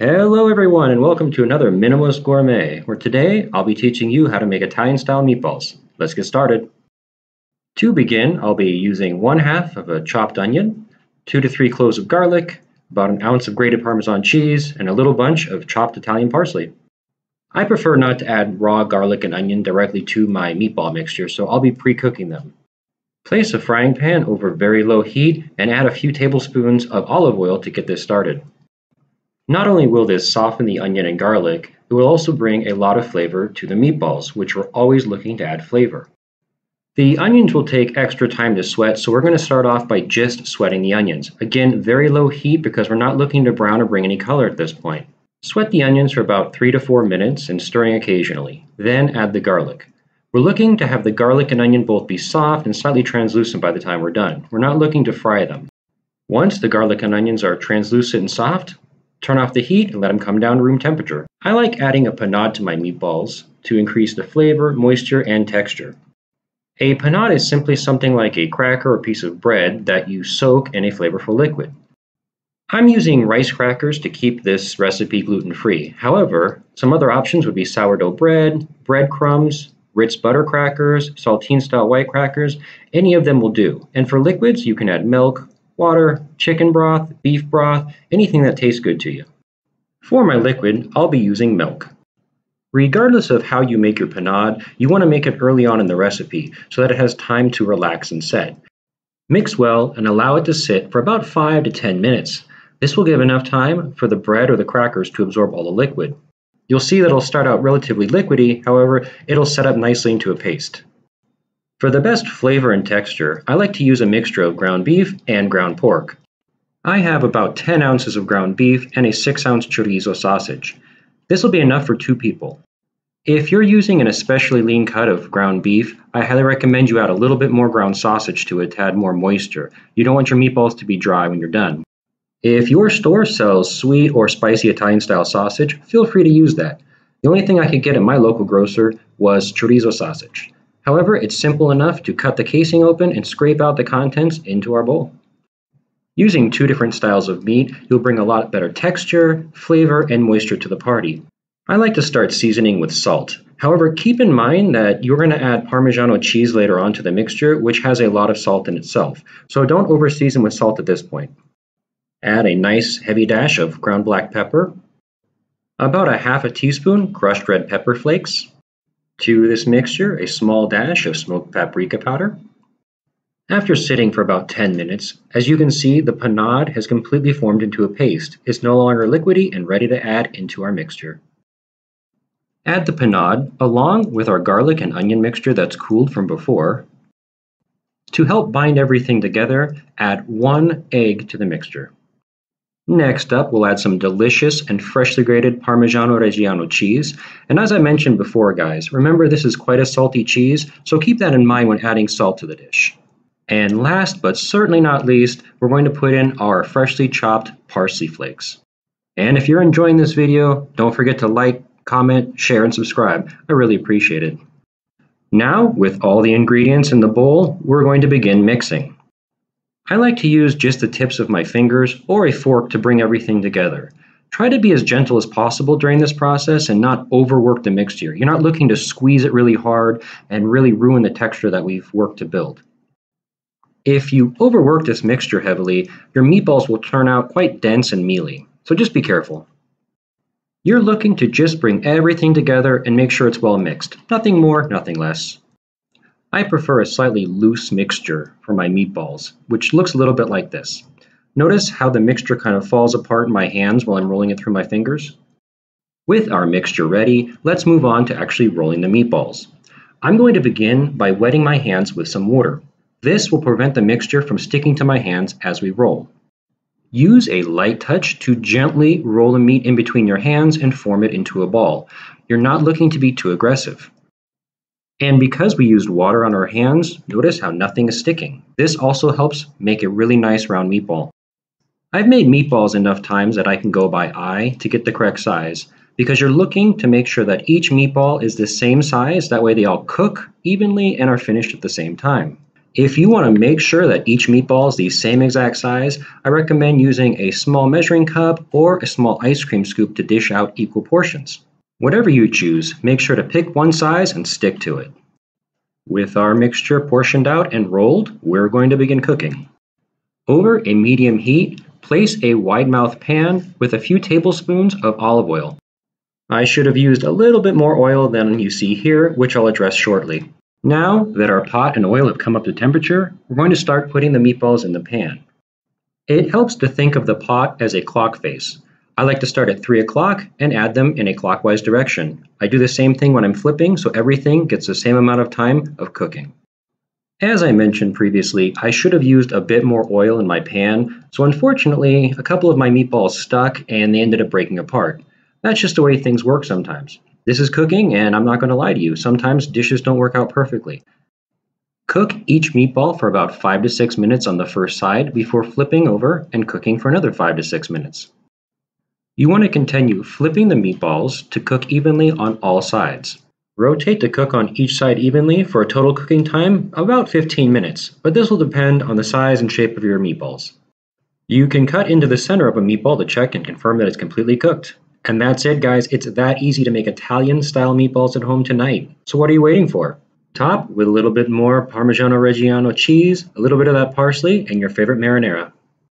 Hello everyone and welcome to another Minimalist Gourmet, where today I'll be teaching you how to make Italian-style meatballs. Let's get started. To begin, I'll be using 1/2 of a chopped onion, 2 to 3 cloves of garlic, about an ounce of grated parmesan cheese, and a little bunch of chopped Italian parsley. I prefer not to add raw garlic and onion directly to my meatball mixture, so I'll be pre-cooking them. Place a frying pan over very low heat and add a few tablespoons of olive oil to get this started. Not only will this soften the onion and garlic, it will also bring a lot of flavor to the meatballs, which we're always looking to add flavor. The onions will take extra time to sweat, so we're going to start off by just sweating the onions. Again, very low heat because we're not looking to brown or bring any color at this point. Sweat the onions for about 3 to 4 minutes and stirring occasionally. Then add the garlic. We're looking to have the garlic and onion both be soft and slightly translucent by the time we're done. We're not looking to fry them. Once the garlic and onions are translucent and soft, turn off the heat and let them come down to room temperature. I like adding a panade to my meatballs to increase the flavor, moisture, and texture. A panade is simply something like a cracker or piece of bread that you soak in a flavorful liquid. I'm using rice crackers to keep this recipe gluten-free. However, some other options would be sourdough bread, breadcrumbs, Ritz butter crackers, saltine-style white crackers. Any of them will do. And for liquids, you can add milk, water, chicken broth, beef broth, anything that tastes good to you. For my liquid, I'll be using milk. Regardless of how you make your panade, you want to make it early on in the recipe so that it has time to relax and set. Mix well and allow it to sit for about 5 to 10 minutes. This will give enough time for the bread or the crackers to absorb all the liquid. You'll see that it'll start out relatively liquidy, however, it'll set up nicely into a paste. For the best flavor and texture, I like to use a mixture of ground beef and ground pork. I have about 10 ounces of ground beef and a 6-ounce chorizo sausage. This will be enough for 2 people. If you're using an especially lean cut of ground beef, I highly recommend you add a little bit more ground sausage to it to add more moisture. You don't want your meatballs to be dry when you're done. If your store sells sweet or spicy Italian-style sausage, feel free to use that. The only thing I could get at my local grocer was chorizo sausage. However, it's simple enough to cut the casing open and scrape out the contents into our bowl. Using 2 different styles of meat, you'll bring a lot better texture, flavor, and moisture to the party. I like to start seasoning with salt. However, keep in mind that you're going to add Parmigiano cheese later on to the mixture, which has a lot of salt in itself. So don't over-season with salt at this point. Add a nice heavy dash of ground black pepper, about a 1/2 teaspoon crushed red pepper flakes. To this mixture, a small dash of smoked paprika powder. After sitting for about 10 minutes, as you can see, the panade has completely formed into a paste. It's no longer liquidy and ready to add into our mixture. Add the panade along with our garlic and onion mixture that's cooled from before. To help bind everything together, add 1 egg to the mixture. Next up, we'll add some delicious and freshly grated Parmigiano Reggiano cheese. And as I mentioned before, guys, remember this is quite a salty cheese, so keep that in mind when adding salt to the dish. And last but certainly not least, we're going to put in our freshly chopped parsley flakes. And if you're enjoying this video, don't forget to like, comment, share, and subscribe. I really appreciate it. Now, with all the ingredients in the bowl, we're going to begin mixing. I like to use just the tips of my fingers or a fork to bring everything together. Try to be as gentle as possible during this process and not overwork the mixture. You're not looking to squeeze it really hard and really ruin the texture that we've worked to build. If you overwork this mixture heavily, your meatballs will turn out quite dense and mealy, so just be careful. You're looking to just bring everything together and make sure it's well mixed. Nothing more, nothing less. I prefer a slightly loose mixture for my meatballs, which looks a little bit like this. Notice how the mixture kind of falls apart in my hands while I'm rolling it through my fingers? With our mixture ready, let's move on to actually rolling the meatballs. I'm going to begin by wetting my hands with some water. This will prevent the mixture from sticking to my hands as we roll. Use a light touch to gently roll the meat in between your hands and form it into a ball. You're not looking to be too aggressive. And because we used water on our hands, notice how nothing is sticking. This also helps make a really nice round meatball. I've made meatballs enough times that I can go by eye to get the correct size, because you're looking to make sure that each meatball is the same size, that way they all cook evenly and are finished at the same time. If you want to make sure that each meatball is the same exact size, I recommend using a small measuring cup or a small ice cream scoop to dish out equal portions. Whatever you choose, make sure to pick one size and stick to it. With our mixture portioned out and rolled, we're going to begin cooking. Over a medium heat, place a wide-mouthed pan with a few tablespoons of olive oil. I should have used a little bit more oil than you see here, which I'll address shortly. Now that our pot and oil have come up to temperature, we're going to start putting the meatballs in the pan. It helps to think of the pot as a clock face. I like to start at 3 o'clock and add them in a clockwise direction. I do the same thing when I'm flipping, so everything gets the same amount of time of cooking. As I mentioned previously, I should have used a bit more oil in my pan, so unfortunately, a couple of my meatballs stuck and they ended up breaking apart. That's just the way things work sometimes. This is cooking, and I'm not going to lie to you, sometimes dishes don't work out perfectly. Cook each meatball for about 5 to 6 minutes on the first side before flipping over and cooking for another 5 to 6 minutes. You want to continue flipping the meatballs to cook evenly on all sides. Rotate to cook on each side evenly for a total cooking time of about 15 minutes, but this will depend on the size and shape of your meatballs. You can cut into the center of a meatball to check and confirm that it's completely cooked. And that's it, guys. It's that easy to make Italian-style meatballs at home tonight. So what are you waiting for? Top with a little bit more Parmigiano Reggiano cheese, a little bit of that parsley, and your favorite marinara.